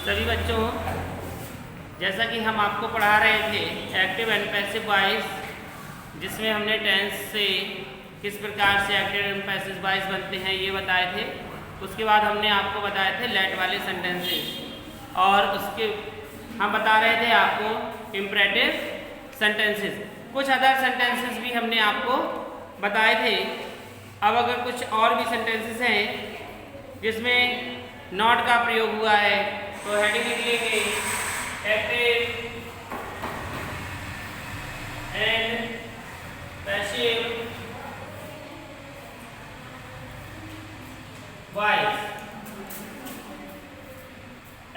सभी बच्चों, जैसा कि हम आपको पढ़ा रहे थे एक्टिव एंड पैसिव वॉइस, जिसमें हमने टेंस से किस प्रकार से एक्टिव एंड पैसिव वॉइस बनते हैं ये बताए थे। उसके बाद हमने आपको बताए थे लेट वाले सेंटेंसेस, और उसके हम बता रहे थे आपको इम्परेटिव सेंटेंसेस। कुछ अदर सेंटेंसेस भी हमने आपको बताए थे। अब अगर कुछ और भी सेंटेंसेस हैं जिसमें नॉट का प्रयोग हुआ है तो हेडिंग लिख लेंगे active and passive voice.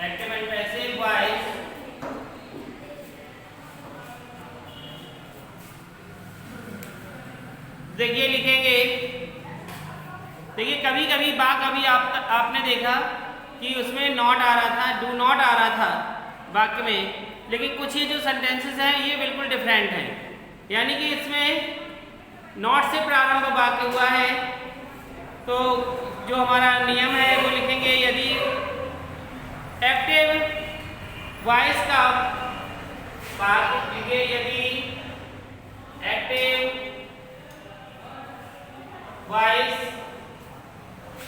Active and passive voice देखिए लिखेंगे। देखिए कभी कभी आपने देखा कि उसमें नॉट आ रहा था, डू नॉट आ रहा था वाक्य में, लेकिन कुछ ये जो सेंटेंसेस हैं ये बिल्कुल डिफरेंट हैं। यानी कि इसमें नॉट से प्रारंभ वाक्य हुआ है, तो जो हमारा नियम है वो लिखेंगे यदि एक्टिव वॉइस का वाक्य लिखे, यदि एक्टिव वॉइस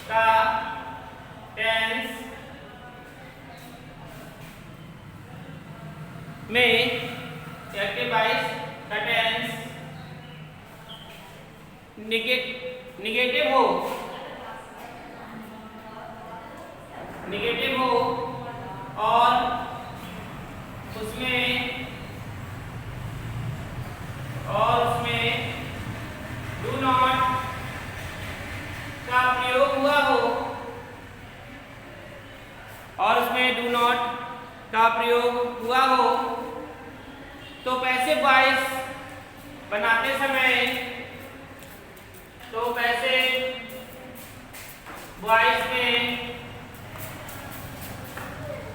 का टेंस में एक्टिव वॉइस का टेंस निगेटिव हो और उसमें डू नॉट का प्रयोग हुआ हो, तो पैसिव वॉइस बनाते समय वॉइस में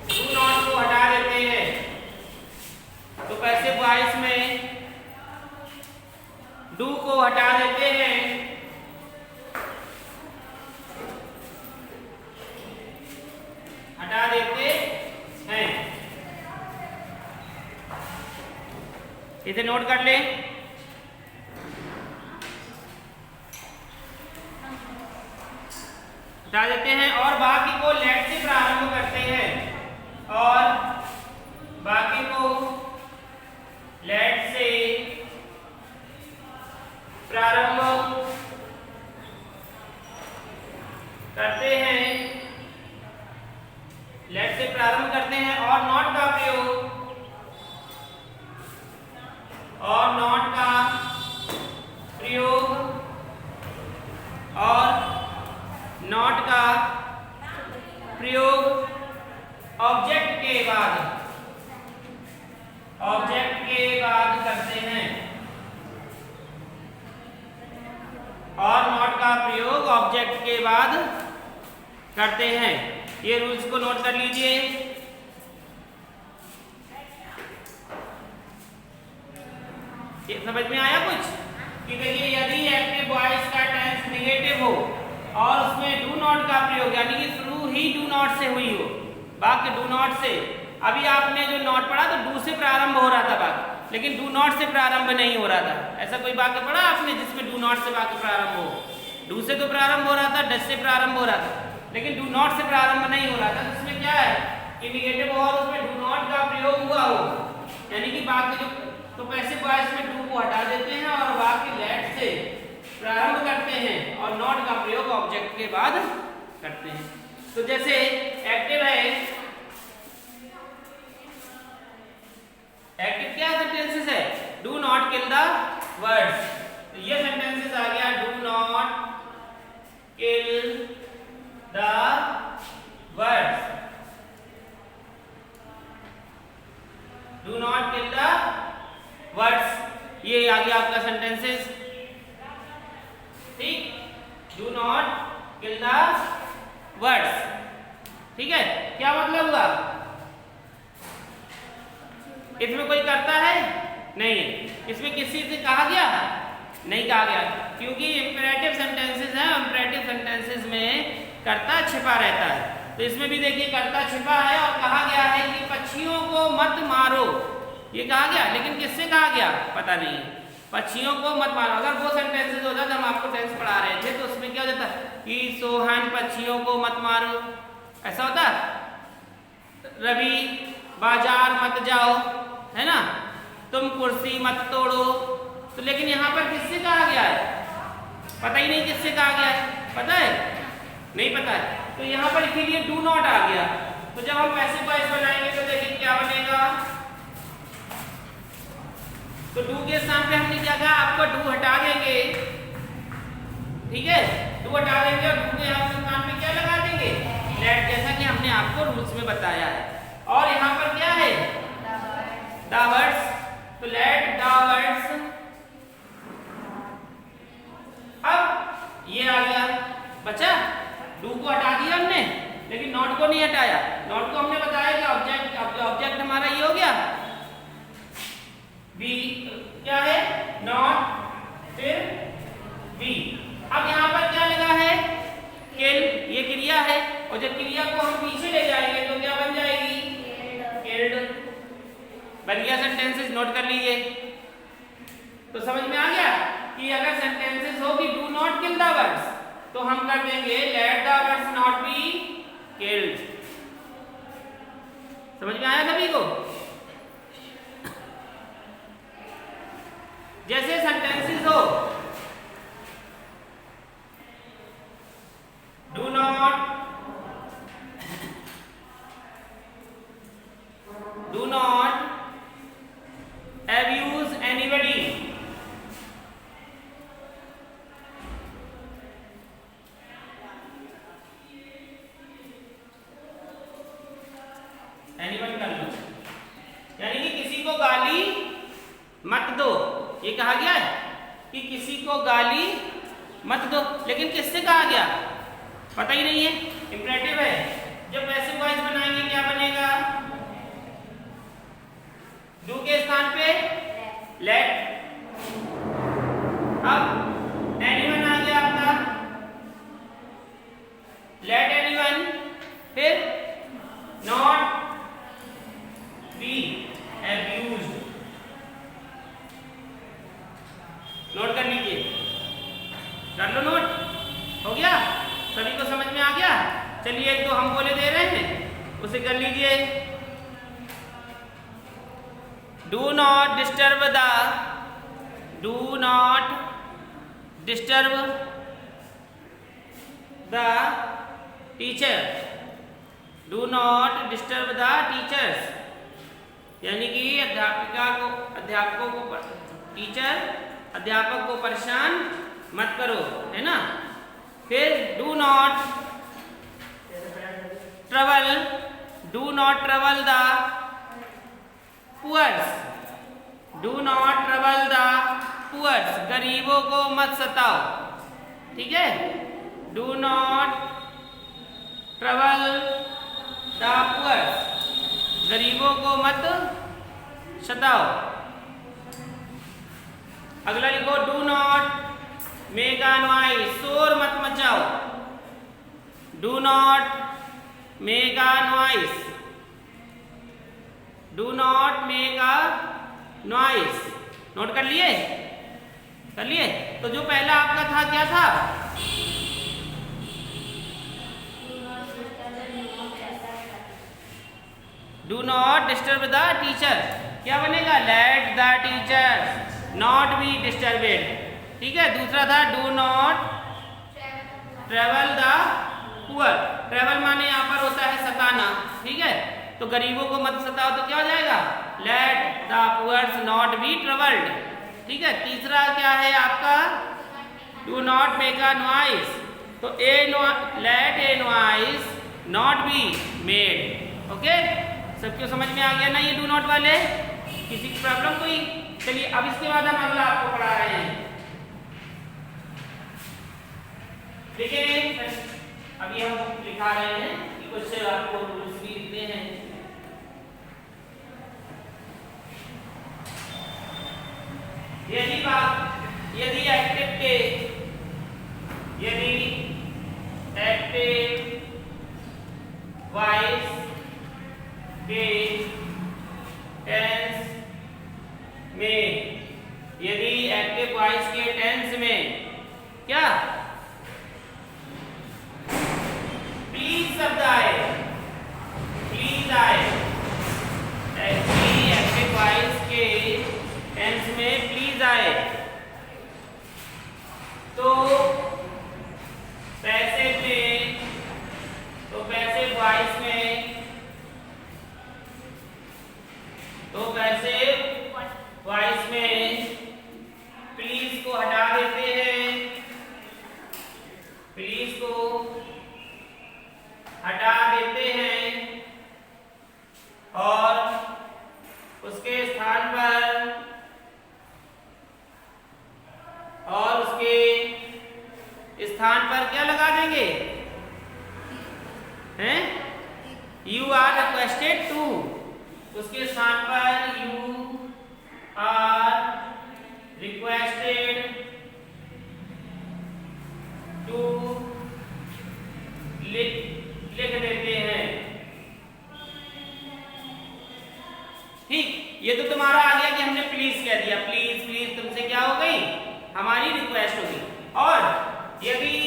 डू नॉट को हटा देते हैं। तो पैसिव वॉइस में डू को हटा देते हैं, इसे नोट कर लें। हटा देते हैं और बाकी को लेट से प्रारंभ करते हैं, और बाकी को लेट से प्रारंभ करते हैं, और नॉट का प्रयोग ऑब्जेक्ट के बाद करते हैं, और नॉट का प्रयोग ऑब्जेक्ट के बाद करते हैं। ये रूल्स को नोट कर लीजिए। ये समझ में आया कुछ? कि देखिए यदि एक्टिव वॉइस का टेंस निगेटिव हो और उसमें डू नॉट का प्रयोग, यानी कि शुरू ही डू नॉट से हुई हो, वाक्य डू नॉट से, अभी आपने जो नॉट पढ़ा तो डू से प्रारंभ हो रहा था वाक्य, लेकिन डू नॉट से प्रारंभ नहीं हो रहा था। ऐसा कोई वाक्य पढ़ा आपने जिसमें डू नॉट से वाक्य प्रारंभ हो? डू से तो प्रारंभ हो रहा था, डस से प्रारंभ हो रहा था, लेकिन डू नॉट से प्रारंभ नहीं हो रहा था। तो इसमें क्या है कि निगेटिव हो और उसमें डू नॉट का प्रयोग हुआ हो, यानी कि वाक्य जो, तो पैसिव वॉइस में डू को हटा देते हैं और वाक्य लेट से प्रारंभ करते हैं और नॉट का प्रयोग ऑब्जेक्ट के बाद करते हैं। तो जैसे एक्टिव है, एक्टिव क्या सेंटेंसेस है? Do not kill the words. तो ये सेंटेंसेस आ गया do not kill the words, do not kill the words, ये आ गया आपका सेंटेंसेस। ठीक, do not kill the words. ठीक है, क्या मतलब हुआ? इसमें कोई करता है नहीं है, इसमें किसी से कहा गया नहीं कहा गया, क्योंकि इंपेरेटिव सेंटेंसेस हैं। इंपेरेटिव सेंटेंसेस में कर्ता छिपा रहता है। तो इसमें भी देखिए कर्ता छिपा है और कहा गया है कि पक्षियों को मत मारो, ये कहा गया, लेकिन किससे कहा गया पता नहीं। पक्षियों को मत मारो, अगर वो सेंटेंसेस होता तो हम आपको टेंस पढ़ा रहे थे तो उसमें क्या हो जाता कि सोहन पक्षियों को मत मारो, ऐसा होता। रवि बाजार मत जाओ, है ना, तुम कुर्सी मत तोड़ो। तो लेकिन यहाँ पर किससे कहा गया है पता ही नहीं, किससे कहा गया है पता है नहीं पता है, तो यहाँ पर इसीलिए डू नॉट आ गया। तो जब हम पैसिव वॉइस बनाएंगे तो देखिए क्या बनेगा, तो डू के स्थान पे हमने क्या कहा, आपको डू हटा देंगे, ठीक है, डू हटा देंगे और डू के स्थान पे क्या लगा देंगे, लेट, जैसा कि हमने आपको रूल्स में बताया है। और यहाँ पर क्या है, द वर्ड्स, तो लेट द वर्ड्स, अब ये आ गया बचा, डू को हटा दिया हमने लेकिन नॉट को नहीं हटाया। नॉट को हमने बताया कि ऑब्जेक्ट हमारा ये हो गया बी, क्या है नॉट, फिर बी। अब यहाँ पर क्या लगा है किल, ये क्रिया है, और जब क्रिया को हम पीछे ले जाएंगे तो क्या बन जाएगी किल्ड, बन गया सेंटेंसेस, नोट कर लीजिए। तो समझ में आ गया कि अगर सेंटेंसेस हो कि do not kill the birds तो हम कर देंगे let the birds not be killed. समझ में आया सभी को? जैसे सेंटेंसेस हो do not abuse anybody, anyone कर लो, यानी कि किसी को गाली मत दो, ये कहा गया है कि किसी को गाली मत दो, लेकिन किससे कहा गया पता ही नहीं है, इंपरेटिव है। जब पैसिव वॉइस बनाएंगे क्या बनेगा, डू के स्थान पे लेट, अब एनीवन आ गया आपका, लेट एनीवन, फिर नॉट बी अब्यूज्ड। नोट कर लीजिए, कर लो नोट, हो गया, सभी को समझ में आ गया। चलिए एक तो हम बोले दे रहे हैं उसे कर लीजिए। Do not disturb the, do not disturb the teacher, do not disturb the teachers, यानी कि अध्यापकों को टीचर अध्यापक को परेशान मत करो, है ना। फिर do not trouble, do not trouble the poors, do not trouble the poors, गरीबों को मत सताओ, ठीक है, do not trouble the poors, गरीबों को मत सताओ। अगला लिखो do not make a noise, शोर मत मचाओ, do not make a noise, do not make a noise. Note कर लिए, कर लिए। तो जो पहला आपका था क्या था, do not disturb the teacher, क्या बनेगा let the teacher not be disturbed, ठीक है। दूसरा था do not travel the poor, travel माने यहाँ पर होता है सताना, ठीक है, तो गरीबों को मत सताओ, तो क्या हो जाएगा let the poors not be troubled, ठीक है। तीसरा क्या है आपका do not make a noise, तो let a noise not be made, okay. सबको समझ में आ गया ना ये डू नॉट वाले, किसी की प्रॉब्लम कोई? चलिए अब इसके बाद हम अगला आपको पढ़ा रहे हैं, देखिए अभी हम लिखा रहे हैं कि कुछ आपको रूल्स भी लिखने हैं। यदि एक्टिव के, यदि एक्टिव के टेंस में, यदि एक्टिव वॉइस के टेंस में क्या प्लीज शब्द आए, प्लीज आए, एक्टिव वॉइस के टेंस में प्लीज आए, तो पैसिव में, तो पैसिव वॉइस में, तो पैसिव वॉइस में प्लीज को हटा देते हैं, प्लीज को हटा देते हैं और उसके स्थान पर, और उसके स्थान पर क्या लगा देंगे, हैं? यू आर रिक्वेस्टेड टू, उसके स्थान पर यू आर रिक्वेस्टेड टू लिख देते हैं। ठीक, ये तो तुम्हारा आ गया कि हमने प्लीज कह दिया, प्लीज प्लीज तुमसे क्या हो गई, हमारी रिक्वेस्ट होगी। और यदि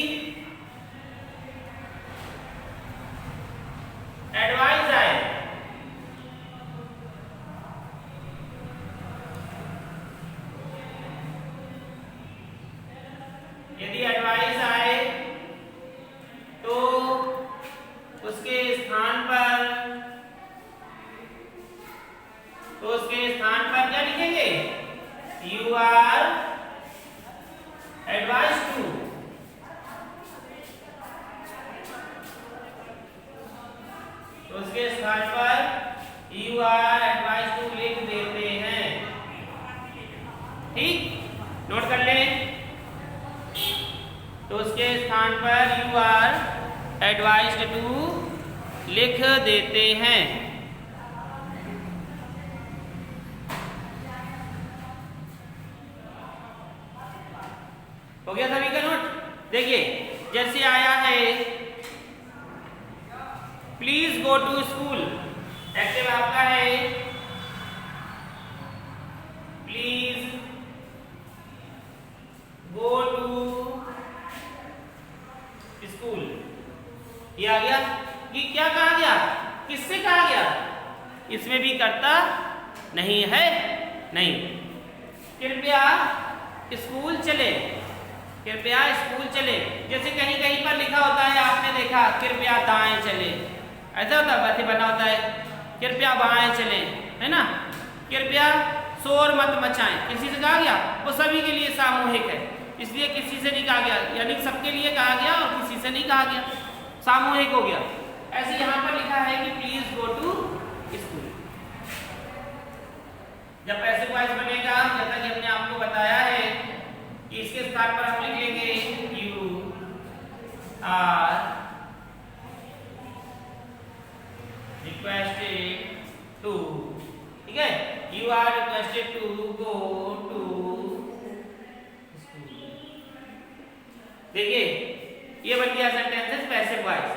एडवाइस आए, यदि एडवाइस आए तो उसके स्थान पर, तो उसके स्थान पर क्या लिखेंगे, यू आर एडवाइस टू, तो उसके स्थान पर यू आर एडवाइस टू लिख देते हैं। ठीक, नोट कर लें, तो उसके स्थान पर यू आर एडवाइस्ड टू लिख देते हैं। हो गया सभी का नोट? देखिए जैसे आया है please go to school, active आपका है प्लीज गो टू स्कूल, ये आ गया। ये क्या कहा गया, किससे कहा गया, इसमें भी कर्ता नहीं है, नहीं। कृपया स्कूल चले, कृपया स्कूल चले, जैसे कहीं कहीं पर लिखा होता है, आपने देखा कृपया दाएं चले, ऐसा होता है, वैसे बना होता है कृपया बाएं चले, है ना। कृपया शोर मत मचाएं, किसी से कहा गया, वो सभी के लिए सामूहिक है, इसलिए किसी से नहीं कहा गया, यानी सबके लिए कहा गया और किसी से नहीं कहा गया, सामूहिक हो गया। ऐसे यहाँ पर लिखा है कि प्लीज गो टू स्कूल। जब पैसिव वॉइस बनेगा, जैसा कि हमने आपको बताया है कि इसके स्थान पर हम लिख लेंगे यू आर रिक्वेस्टेड टू, ठीक है, you are requested to go to. देखिए ये बन गया sentences passive voice,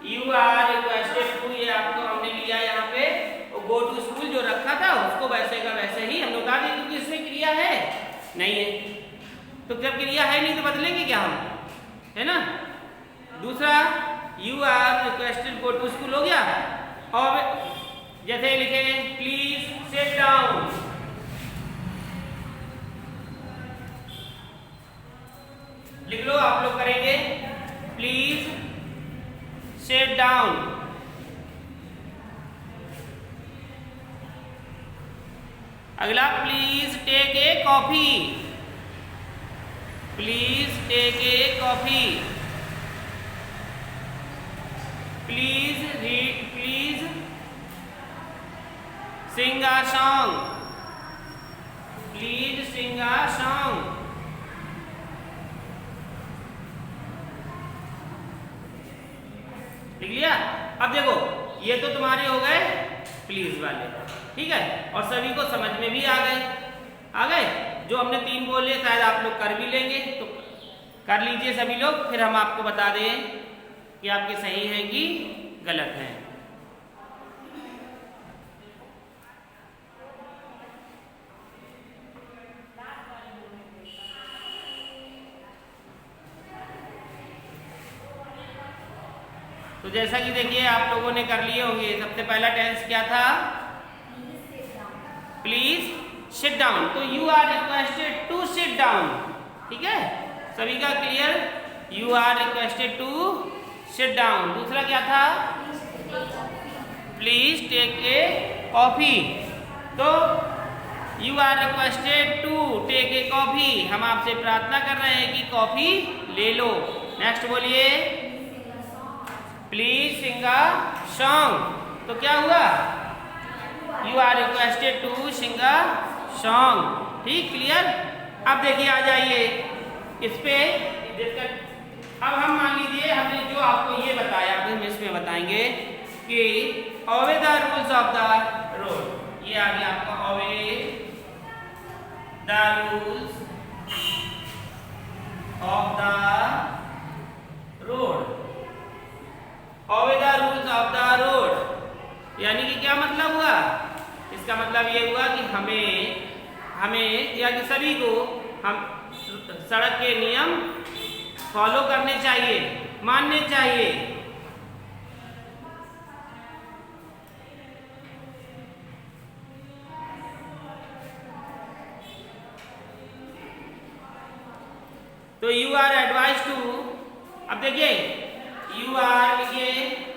you are requested to, ये आपको हमने लिया यहाँ पे, गो टू स्कूल जो रखा था उसको वैसे का वैसे ही हमने उतार दिया, क्योंकि इसमें क्रिया है नहीं है, तो जब क्रिया है नहीं तो बदलेंगे क्या हम, है ना। दूसरा you are requested go to school हो गया, और जैसे लिखेंगे प्लीज सिट डाउन, लिख लो, आप लोग करेंगे प्लीज सिट डाउन। अगला please take a coffee, please take a coffee, please read, please sing a song, please sing a song. लिख लिया। अब देखो ये तो तुम्हारे हो गए प्लीज वाले, ठीक है, और सभी को समझ में भी आ गए। जो हमने 3 बोले शायद आप लोग कर भी लेंगे, तो कर लीजिए सभी लोग, फिर हम आपको बता दें कि आपके सही है कि गलत है। तो जैसा कि देखिए आप लोगों ने कर लिए होंगे, सबसे पहला टेंस क्या था? Please sit down. तो you are requested to sit down. ठीक है, सभी का clear? You are requested to sit down. दूसरा क्या था? Please take a coffee. तो you are requested to take a coffee, हम आपसे प्रार्थना कर रहे हैं कि कॉफी ले लो। नेक्स्ट बोलिए, प्लीज सिंग अ सॉन्ग। तो क्या हुआ? You are requested to sing a song. ठीक, क्लियर? अब देखिए आ जाइए इस पे। अब हम मान लीजिए हमने जो आपको ये बताया, अभी हम इसमें बताएंगे कि ओबे the rules of the road. ये आ गया आपका ओबे the rules of the road. ओबे the rules of the road यानी कि क्या मतलब हुआ? इसका मतलब ये हुआ कि हमें या कि सभी को हम सड़क के नियम फॉलो करने चाहिए, मानने चाहिए। तो यू आर एडवाइज टू, अब देखिए यू आर लिखिए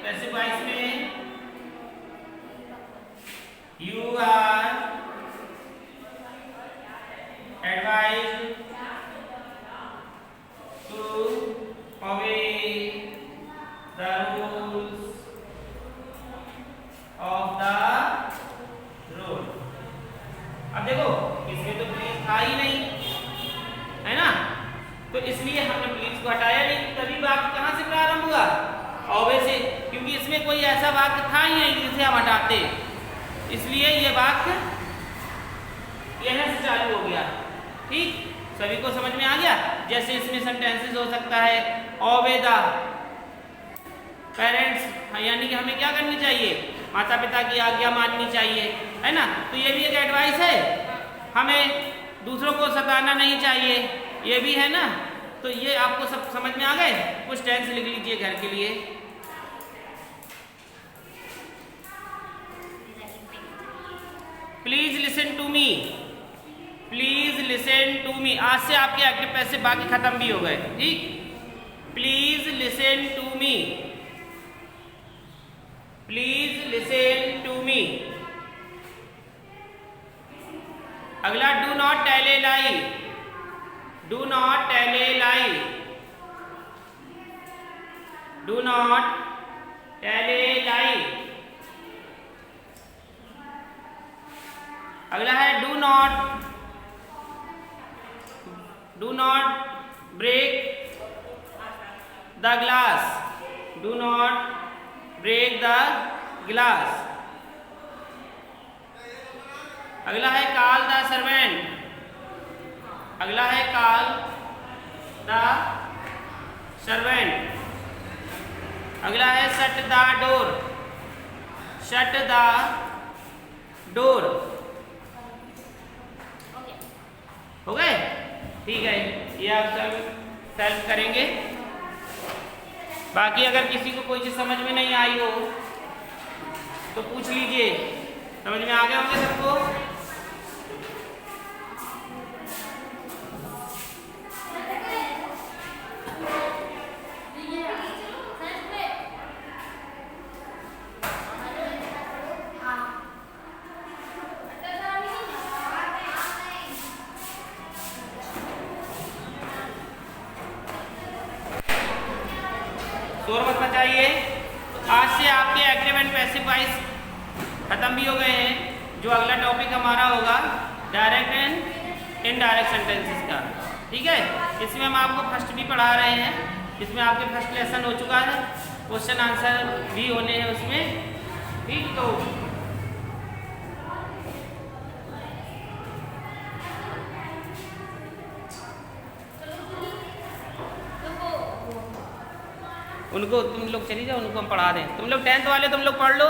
पैसिव वॉइस में, you are advise to obey the rules of the road. अब देखो इसमें तो प्लीज था ही नहीं, है ना? तो इसलिए हमने प्लीज को हटाया नहीं। तभी वाक्य कहां से प्रारंभ हुआ? ओबे से, क्योंकि इसमें कोई ऐसा वाक्य था ही नहीं जिसे हम हटाते, इसलिए ये वाक्य यहां से चालू हो गया। ठीक, सभी को समझ में आ गया? जैसे इसमें सेंटेंसेस हो सकता है ओबे द पेरेंट्स, यानी कि हमें क्या करनी चाहिए? माता पिता की आज्ञा माननी चाहिए, है ना? तो ये भी एक एडवाइस है, हमें दूसरों को सताना नहीं चाहिए, ये भी है ना? तो ये आपको सब समझ में आ गए? कुछ टेंस लिख लीजिए घर के लिए। Please listen to me, please listen to me. आज से आपके एक्टिव पैसिव बाकी खत्म भी हो गए। ठीक, please listen to me, please listen to me. अगला do not tell a lie, do not tell a lie, do not tell a lie. अगला है do not break the glass, do not break the glass. अगला है call the servant, अगला है call the servant. अगला है shut the door, shut the door. हो गए? ठीक है, ये आप सब सेल्फ करेंगे। बाकी अगर किसी को कोई चीज समझ में नहीं आई हो तो पूछ लीजिए। समझ में आ गए होंगे सबको? शोर मत मचाइए। आज से आपके एक्टिव एंड पैसिव वॉइस खत्म भी हो गए हैं। जो अगला टॉपिक हमारा होगा डायरेक्ट एंड इनडायरेक्ट सेंटेंसेस का। ठीक है, इसमें हम आपको फर्स्ट भी पढ़ा रहे हैं। इसमें आपके फर्स्ट लेसन हो चुका है, क्वेश्चन आंसर भी होने हैं उसमें। ठीक, तो उनको तुम लोग चली जाओ, उनको हम पढ़ा दें। तुम लोग 10th वाले तुम लोग पढ़ लो।